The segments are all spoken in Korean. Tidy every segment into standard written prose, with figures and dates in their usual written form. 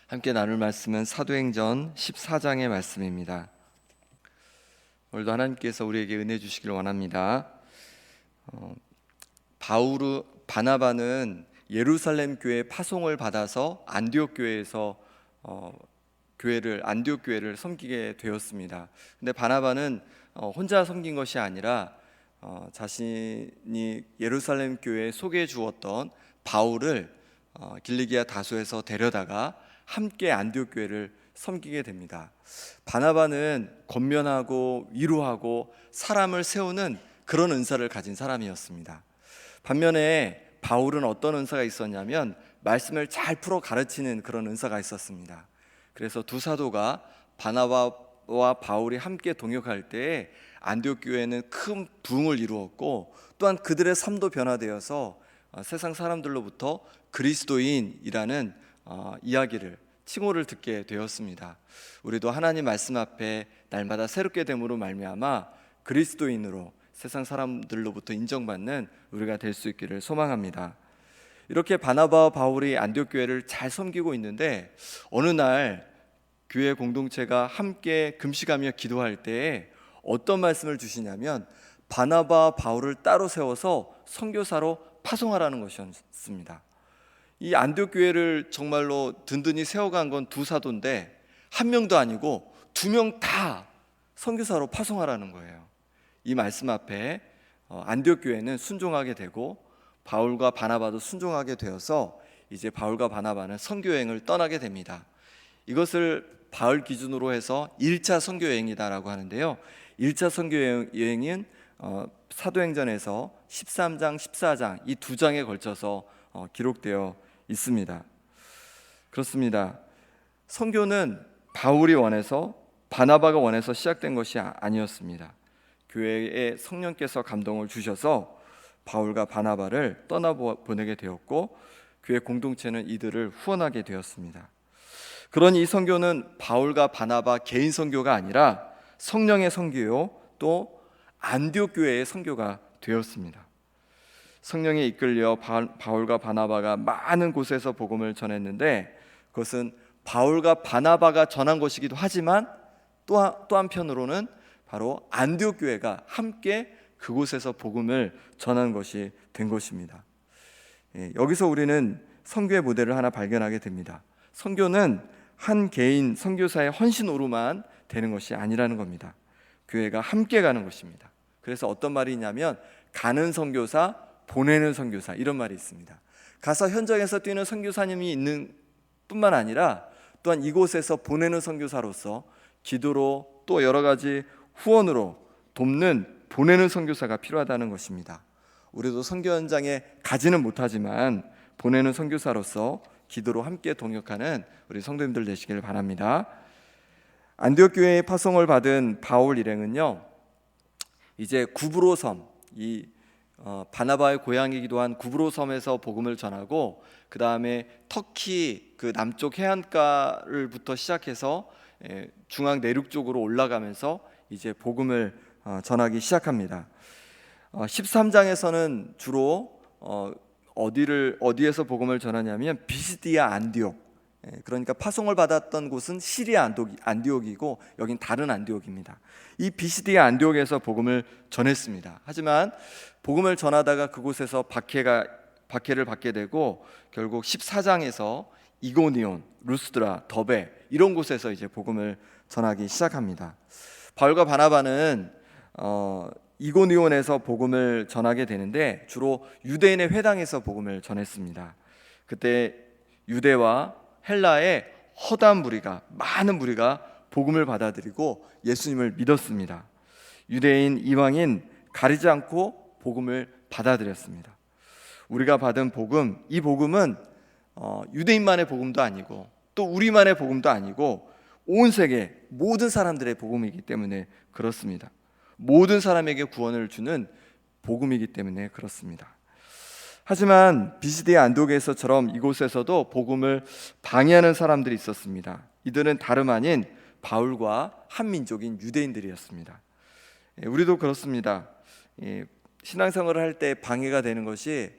함께 나눌 말씀은 사도행전 14장의 말씀입니다. 오늘도 하나님께서 우리에게 은혜 주시길 원합니다. 바나바는 예루살렘 교회 파송을 받아서 안디옥 교회에서 안디옥 교회를 섬기게 되었습니다. 근데 바나바는 혼자 섬긴 것이 아니라 자신이 예루살렘 교회에 소개해 주었던 바울을 길리기아 다소에서 데려다가 함께 안디옥 교회를 섬기게 됩니다. 바나바는 권면하고 위로하고 사람을 세우는 그런 은사를 가진 사람이었습니다. 반면에 바울은 어떤 은사가 있었냐면 말씀을 잘 풀어 가르치는 그런 은사가 있었습니다. 그래서 두 사도가 바나바와 바울이 함께 동역할 때에 안디옥 교회는 큰 부흥을 이루었고, 또한 그들의 삶도 변화되어서 세상 사람들로부터 그리스도인이라는 이야기를, 칭호를 듣게 되었습니다. 우리도 하나님 말씀 앞에 날마다 새롭게 됨으로 말미암아 그리스도인으로 세상 사람들로부터 인정받는 우리가 될 수 있기를 소망합니다. 이렇게 바나바와 바울이 안디옥 교회를 잘 섬기고 있는데, 어느 날 교회 공동체가 함께 금식하며 기도할 때에 어떤 말씀을 주시냐면 바나바와 바울을 따로 세워서 선교사로 파송하라는 것이었습니다. 이 안디옥 교회를 정말로 든든히 세워간 건 두 사도인데 한 명도 아니고 두 명 다 선교사로 파송하라는 거예요. 이 말씀 앞에 안디옥 교회는 순종하게 되고 바울과 바나바도 순종하게 되어서 이제 바울과 바나바는 선교 여행을 떠나게 됩니다. 이것을 바울 기준으로 해서 1차 선교 여행이다라고 하는데요. 1차 선교 여행은 사도행전에서 13장, 14장 이 두 장에 걸쳐서 기록되어 있습니다. 그렇습니다. 선교는 바울이 원해서, 바나바가 원해서 시작된 것이 아니었습니다. 교회에 성령께서 감동을 주셔서 바울과 바나바를 떠나보내게 되었고, 교회 공동체는 이들을 후원하게 되었습니다. 그런 이 선교는 바울과 바나바 개인 선교가 아니라 성령의 선교요, 또 안디옥 교회의 선교가 되었습니다. 성령에 이끌려 바울과 바나바가 많은 곳에서 복음을 전했는데, 그것은 바울과 바나바가 전한 것이기도 하지만 또 한편으로는 바로 안디옥 교회가 함께 그곳에서 복음을 전한 것이 된 것입니다. 여기서 우리는 선교의 모델을 하나 발견하게 됩니다. 선교는 한 개인 선교사의 헌신으로만 되는 것이 아니라는 겁니다. 교회가 함께 가는 것입니다. 그래서 어떤 말이 있냐면 가는 선교사, 보내는 선교사, 이런 말이 있습니다. 가서 현장에서 뛰는 선교사님이 있는 뿐만 아니라 또한 이곳에서 보내는 선교사로서 기도로 또 여러 가지 후원으로 돕는, 보내는 선교사가 필요하다는 것입니다. 우리도 선교 현장에 가지는 못하지만 보내는 선교사로서 기도로 함께 동역하는 우리 성도님들 되시길 바랍니다. 안디옥 교회의 파송을 받은 바울 일행은요, 이제 구브로 섬, 바나바의 고향이기도 한 구브로 섬에서 복음을 전하고, 그 다음에 터키 그 남쪽 해안가를부터 시작해서 중앙 내륙 쪽으로 올라가면서 이제 복음을 전하기 시작합니다. 13장에서는 주로 어디에서 복음을 전하냐면 비시디아 안디옥, 그러니까 파송을 받았던 곳은 시리아 안디옥이고 여긴 다른 안디옥입니다. 이 비시디아 안디옥에서 복음을 전했습니다. 하지만 복음을 전하다가 그곳에서 박해를 받게 되고 결국 14장에서 이고니온, 루스드라, 더베 이런 곳에서 이제 복음을 전하기 시작합니다. 바울과 바나바는 이고니온에서 복음을 전하게 되는데 주로 유대인의 회당에서 복음을 전했습니다. 그때 유대와 헬라의 허다한 무리가, 많은 무리가 복음을 받아들이고 예수님을 믿었습니다. 유대인, 이방인 가리지 않고 복음을 받아들였습니다. 우리가 받은 복음, 이 복음은 유대인만의 복음도 아니고 또 우리만의 복음도 아니고 온 세계 모든 사람들의 복음이기 때문에 그렇습니다. 모든 사람에게 구원을 주는 복음이기 때문에 그렇습니다. 하지만 비시디아 안디옥에서처럼 이곳에서도 복음을 방해하는 사람들이 있었습니다. 이들은 다름 아닌 바울과 한민족인 유대인들이었습니다. 우리도 그렇습니다. 신앙생활을 할 때 방해가 되는 것이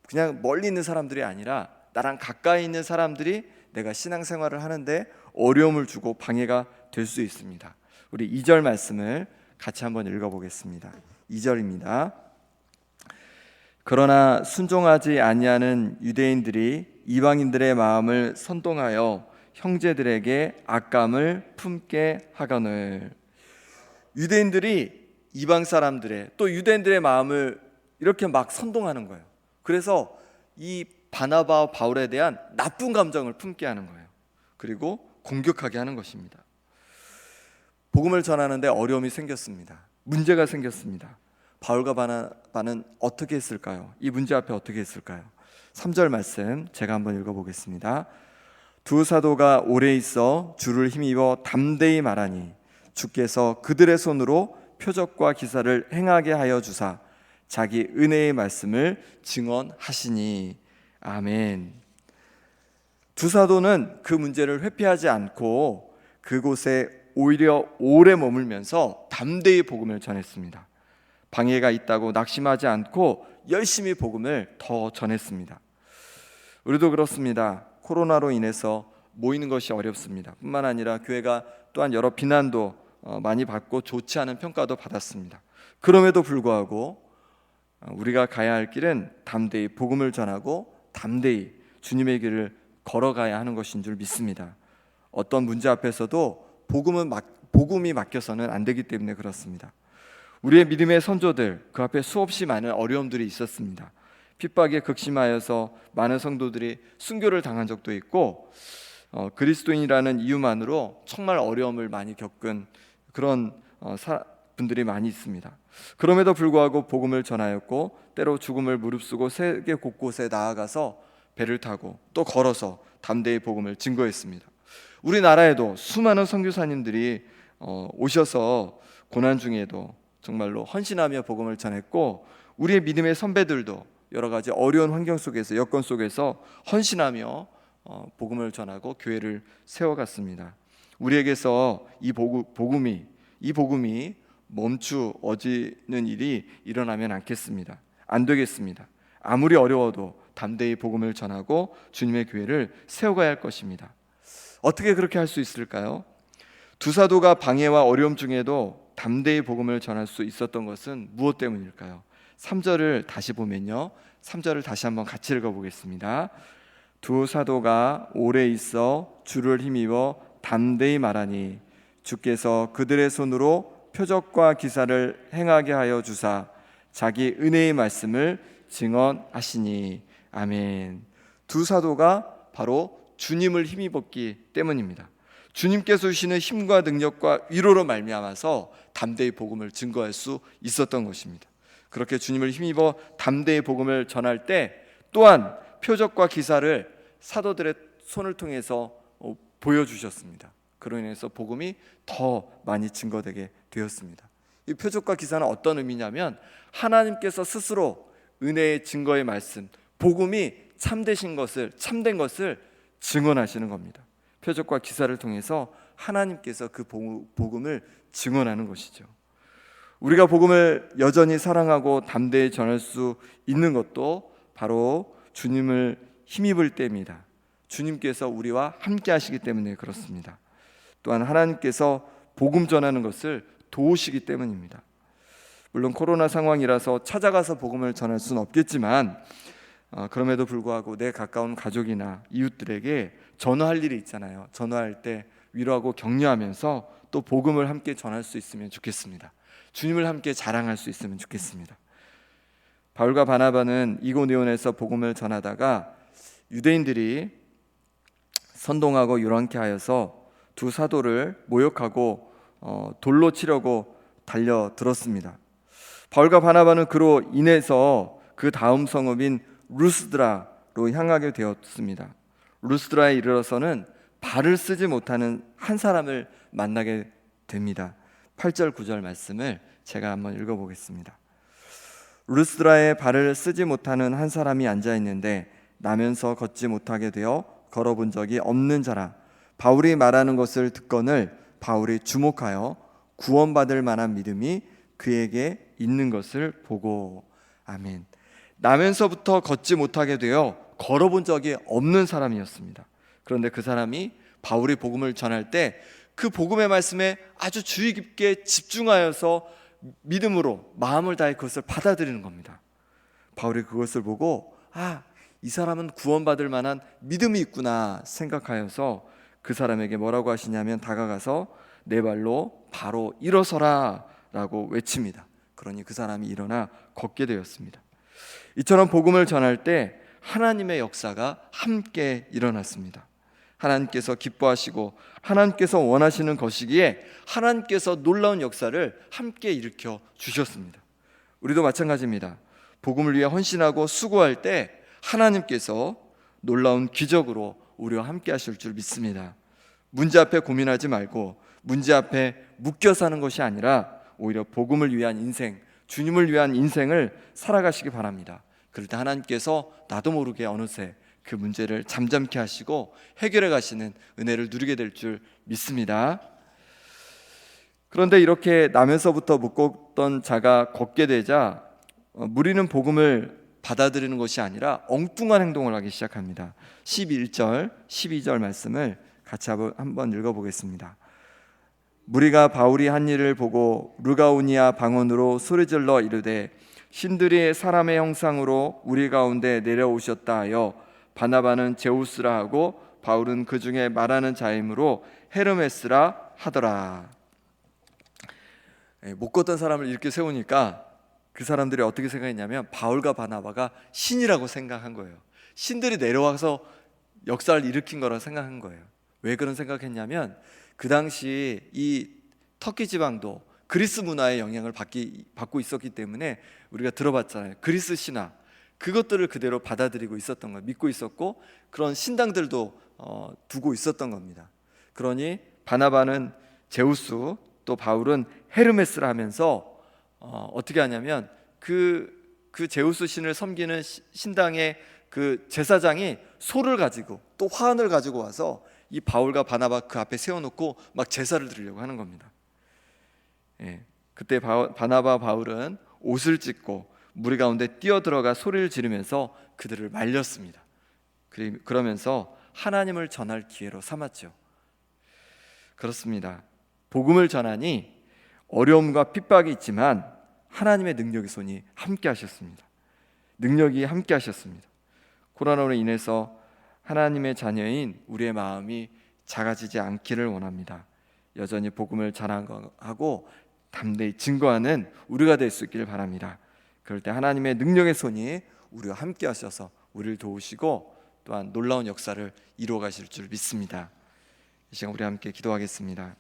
그냥 멀리 있는 사람들이 아니라 나랑 가까이 있는 사람들이 내가 신앙생활을 하는데 어려움을 주고 방해가 될 수 있습니다. 우리 2절 말씀을 같이 한번 읽어보겠습니다. 2절입니다. 그러나 순종하지 아니하는 유대인들이 이방인들의 마음을 선동하여 형제들에게 악감을 품게 하거늘. 유대인들이 이방 사람들의 또 유대인들의 마음을 이렇게 막 선동하는 거예요. 그래서 이 바나바와 바울에 대한 나쁜 감정을 품게 하는 거예요. 그리고 공격하게 하는 것입니다. 복음을 전하는데 어려움이 생겼습니다. 문제가 생겼습니다. 바울과 바나바는 어떻게 했을까요? 이 문제 앞에 어떻게 했을까요? 3절 말씀 제가 한번 읽어보겠습니다. 두 사도가 오래 있어 주를 힘입어 담대히 말하니 주께서 그들의 손으로 표적과 기사를 행하게 하여 주사 자기 은혜의 말씀을 증언하시니. 아멘. 두 사도는 그 문제를 회피하지 않고 그곳에 오히려 오래 머물면서 담대히 복음을 전했습니다. 방해가 있다고 낙심하지 않고 열심히 복음을 더 전했습니다. 우리도 그렇습니다. 코로나로 인해서 모이는 것이 어렵습니다. 뿐만 아니라 교회가 또한 여러 비난도 많이 받고 좋지 않은 평가도 받았습니다. 그럼에도 불구하고 우리가 가야 할 길은 담대히 복음을 전하고 담대히 주님의 길을 걸어가야 하는 것인 줄 믿습니다. 어떤 문제 앞에서도 복음이 맡겨서는 안 되기 때문에 그렇습니다. 우리의 믿음의 선조들, 그 앞에 수없이 많은 어려움들이 있었습니다. 핍박에 극심하여서 많은 성도들이 순교를 당한 적도 있고 그리스도인이라는 이유만으로 정말 어려움을 많이 겪은 그런 분들이 많이 있습니다. 그럼에도 불구하고 복음을 전하였고 때로 죽음을 무릅쓰고 세계 곳곳에 나아가서 배를 타고 또 걸어서 담대히 복음을 증거했습니다. 우리나라에도 수많은 선교사님들이 오셔서 고난 중에도 정말로 헌신하며 복음을 전했고 우리의 믿음의 선배들도 여러 가지 어려운 환경 속에서 여건 속에서 헌신하며 복음을 전하고 교회를 세워갔습니다. 우리에게서 이 복음이 멈추어지는 일이 일어나면 안 되겠습니다. 아무리 어려워도 담대히 복음을 전하고 주님의 교회를 세워가야 할 것입니다. 어떻게 그렇게 할 수 있을까요? 두 사도가 방해와 어려움 중에도 담대히 복음을 전할 수 있었던 것은 무엇 때문일까요? 3절을 다시 보면요, 3절을 다시 한번 같이 읽어보겠습니다. 두 사도가 오래 있어 주를 힘입어 담대히 말하니 주께서 그들의 손으로 표적과 기사를 행하게 하여 주사 자기 은혜의 말씀을 증언하시니. 아멘. 두 사도가 바로 주님을 힘입었기 때문입니다. 주님께서 주시는 힘과 능력과 위로로 말미암아서 담대히 복음을 증거할 수 있었던 것입니다. 그렇게 주님을 힘입어 담대히 복음을 전할 때 또한 표적과 기사를 사도들의 손을 통해서 보여주셨습니다. 그로 인해서 복음이 더 많이 증거되게 되었습니다. 이 표적과 기사는 어떤 의미냐면 하나님께서 스스로 은혜의 증거의 말씀, 복음이 참된 것을 증언하시는 겁니다. 표적과 기사를 통해서 하나님께서 그 복음을 증언하는 것이죠. 우리가 복음을 여전히 사랑하고 담대히 전할 수 있는 것도 바로 주님을 힘입을 때입니다. 주님께서 우리와 함께 하시기 때문에 그렇습니다. 또한 하나님께서 복음 전하는 것을 도우시기 때문입니다. 물론 코로나 상황이라서 찾아가서 복음을 전할 수는 없겠지만 그럼에도 불구하고 내 가까운 가족이나 이웃들에게 전화할 일이 있잖아요. 전화할 때 위로하고 격려하면서 또 복음을 함께 전할 수 있으면 좋겠습니다. 주님을 함께 자랑할 수 있으면 좋겠습니다. 바울과 바나바는 이고니온에서 복음을 전하다가 유대인들이 선동하고 요란케 하여서 두 사도를 모욕하고 돌로 치려고 달려들었습니다. 바울과 바나바는 그로 인해서 그 다음 성읍인 루스드라로 향하게 되었습니다. 루스드라에 이르러서는 발을 쓰지 못하는 한 사람을 만나게 됩니다. 8절 9절 말씀을 제가 한번 읽어보겠습니다. 루스드라에 발을 쓰지 못하는 한 사람이 앉아 있는데 나면서 걷지 못하게 되어 걸어본 적이 없는 자라. 바울이 말하는 것을 듣거늘 바울이 주목하여 구원받을 만한 믿음이 그에게 있는 것을 보고. 아멘. 나면서부터 걷지 못하게 되어 걸어본 적이 없는 사람이었습니다. 그런데 그 사람이 바울이 복음을 전할 때 그 복음의 말씀에 아주 주의 깊게 집중하여서 믿음으로 마음을 다해 그것을 받아들이는 겁니다. 바울이 그것을 보고 이 사람은 구원받을 만한 믿음이 있구나 생각하여서 그 사람에게 뭐라고 하시냐면 다가가서 내 발로 바로 일어서라 라고 외칩니다. 그러니 그 사람이 일어나 걷게 되었습니다. 이처럼 복음을 전할 때 하나님의 역사가 함께 일어났습니다. 하나님께서 기뻐하시고 하나님께서 원하시는 것이기에 하나님께서 놀라운 역사를 함께 일으켜 주셨습니다. 우리도 마찬가지입니다. 복음을 위해 헌신하고 수고할 때 하나님께서 놀라운 기적으로 우리와 함께 하실 줄 믿습니다. 문제 앞에 고민하지 말고 문제 앞에 묶여 사는 것이 아니라 오히려 복음을 위한 인생, 주님을 위한 인생을 살아가시기 바랍니다. 그럴 때 하나님께서 나도 모르게 어느새 그 문제를 잠잠케 하시고 해결해 가시는 은혜를 누리게 될 줄 믿습니다. 그런데 이렇게 나면서부터 묶었던 자가 걷게 되자 무리는 복음을 받아들이는 것이 아니라 엉뚱한 행동을 하기 시작합니다. 11절, 12절 말씀을 같이 한번 읽어보겠습니다. 무리가 바울이 한 일을 보고 르가오니아 방언으로 소리질러 이르되 신들이 사람의 형상으로 우리 가운데 내려오셨다 하여 바나바는 제우스라 하고 바울은 그 중에 말하는 자이므로 헤르메스라 하더라. 못 걷던 사람을 이렇게 세우니까 그 사람들이 어떻게 생각했냐면 바울과 바나바가 신이라고 생각한 거예요. 신들이 내려와서 역사를 일으킨 거라고 생각한 거예요. 왜 그런 생각했냐면 그 당시 이 터키 지방도 그리스 문화의 영향을 받고 있었기 때문에 우리가 들어봤잖아요. 그리스 신화, 그것들을 그대로 받아들이고 있었던 거예요. 믿고 있었고 그런 신당들도 두고 있었던 겁니다. 그러니 바나바는 제우스, 또 바울은 헤르메스라 하면서 어떻게 하냐면 그 제우스 신을 섬기는 신당의 그 제사장이 소를 가지고 또 화환을 가지고 와서 이 바울과 바나바 그 앞에 세워놓고 막 제사를 드리려고 하는 겁니다. 그때 바나바 바울은 옷을 찢고 무리 가운데 뛰어들어가 소리를 지르면서 그들을 말렸습니다. 그러면서 하나님을 전할 기회로 삼았죠. 그렇습니다. 복음을 전하니 어려움과 핍박이 있지만 하나님의 능력의 손이 함께 하셨습니다. 능력이 함께 하셨습니다. 코로나로 인해서 하나님의 자녀인 우리의 마음이 작아지지 않기를 원합니다. 여전히 복음을 전하고 담대히 증거하는 우리가 될 수 있기를 바랍니다. 그럴 때 하나님의 능력의 손이 우리와 함께 하셔서 우리를 도우시고 또한 놀라운 역사를 이루어 가실 줄 믿습니다. 이 시간 우리 함께 기도하겠습니다.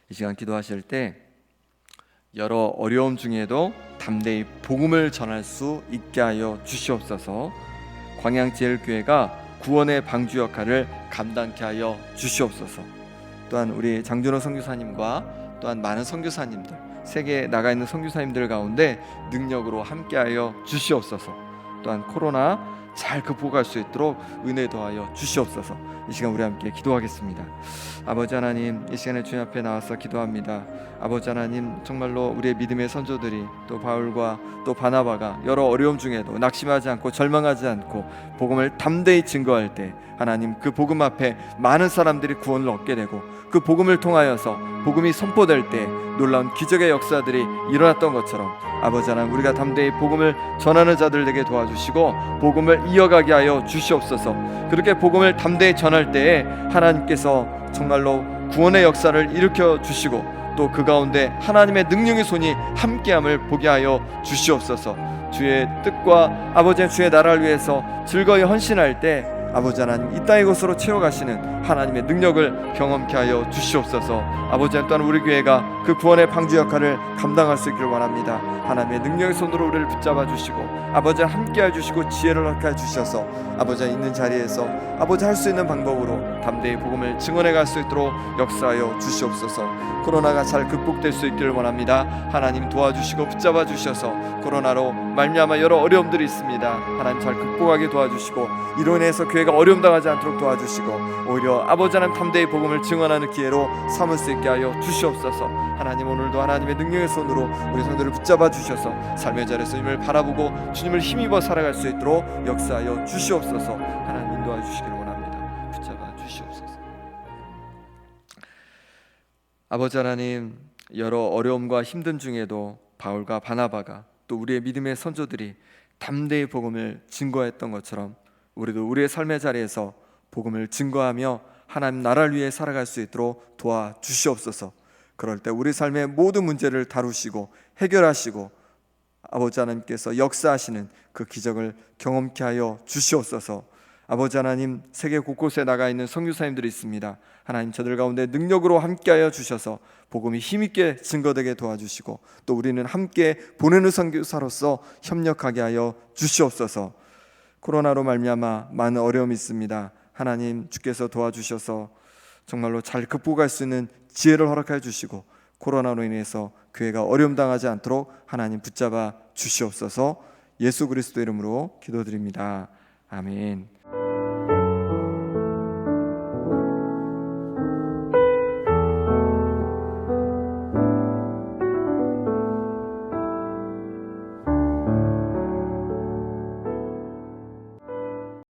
이 시간 기도하실 때 여러 어려움 중에도 담대히 복음을 전할 수 있게 하여 주시옵소서. 광양제일교회가 구원의 방주 역할을 감당케 하여 주시옵소서. 또한 우리 장준호 선교사님과 또한 많은 선교사님들, 세계에 나가 있는 선교사님들 가운데 능력으로 함께하여 주시옵소서. 또한 코로나 잘 극복할 수 있도록 은혜 더하여 주시옵소서. 이 시간 우리 함께 기도하겠습니다. 아버지 하나님, 이 시간에 주님 앞에 나와서 기도합니다. 아버지 하나님, 정말로 우리의 믿음의 선조들이 또 바울과 또 바나바가 여러 어려움 중에도 낙심하지 않고 절망하지 않고 복음을 담대히 증거할 때 하나님, 그 복음 앞에 많은 사람들이 구원을 얻게 되고 그 복음을 통하여서 복음이 선포될 때 놀라운 기적의 역사들이 일어났던 것처럼 아버지 하나님, 우리가 담대히 복음을 전하는 자들에게 도와주시고 복음을 이어가게 하여 주시옵소서. 그렇게 복음을 담대히 전할 때에 하나님께서 정말로 구원의 역사를 일으켜 주시고 또 그 가운데 하나님의 능력의 손이 함께함을 보게 하여 주시옵소서. 주의 뜻과 아버지의 주의 나라를 위해서 즐거이 헌신할 때 아버지 하나님, 이 땅의 것으로 채워가시는 하나님의 능력을 경험케 하여 주시옵소서. 아버지 하나님, 또한 우리 교회가 그 구원의 방주 역할을 감당할 수 있기를 원합니다. 하나님의 능력의 손으로 우리를 붙잡아 주시고 아버지 함께 해주시고 지혜를 얻게 해주셔서 아버지 있는 자리에서 아버지 할 수 있는 방법으로 담대히 복음을 증언해 갈 수 있도록 역사하여 주시옵소서. 코로나가 잘 극복될 수 있기를 원합니다. 하나님 도와주시고 붙잡아 주셔서 코로나로 말미암아 여러 어려움들이 있습니다. 하나님 잘 극복하게 도와주시고 이로 인해서 교회가 어려움 당하지 않도록 도와주시고 오히려 아버지 하나님 담대히 복음을 증언하는 기회로 삼을 수 있게 하여 주시옵소서. 하나님, 오늘도 하나님의 능력의 손으로 우리 성도를 붙잡아 주셔서 삶의 자리에서 주님을 바라보고 주님을 힘입어 살아갈 수 있도록 역사하여 주시옵소서. 하나님 인도하여 주시기를 원합니다. 아버지 하나님, 여러 어려움과 힘든 중에도 바울과 바나바가 또 우리의 믿음의 선조들이 담대히 복음을 증거했던 것처럼 우리도 우리의 삶의 자리에서 복음을 증거하며 하나님 나라를 위해 살아갈 수 있도록 도와주시옵소서. 그럴 때 우리 삶의 모든 문제를 다루시고 해결하시고 아버지 하나님께서 역사하시는 그 기적을 경험케 하여 주시옵소서. 아버지 하나님, 세계 곳곳에 나가 있는 선교사님들이 있습니다. 하나님, 저들 가운데 능력으로 함께하여 주셔서 복음이 힘있게 증거되게 도와주시고 또 우리는 함께 보내는 선교사로서 협력하게 하여 주시옵소서. 코로나로 말미암아 많은 어려움이 있습니다. 하나님, 주께서 도와주셔서 정말로 잘 극복할 수 있는 지혜를 허락하여 주시고 코로나로 인해서 교회가 어려움 당하지 않도록 하나님 붙잡아 주시옵소서. 예수 그리스도 이름으로 기도드립니다. 아멘.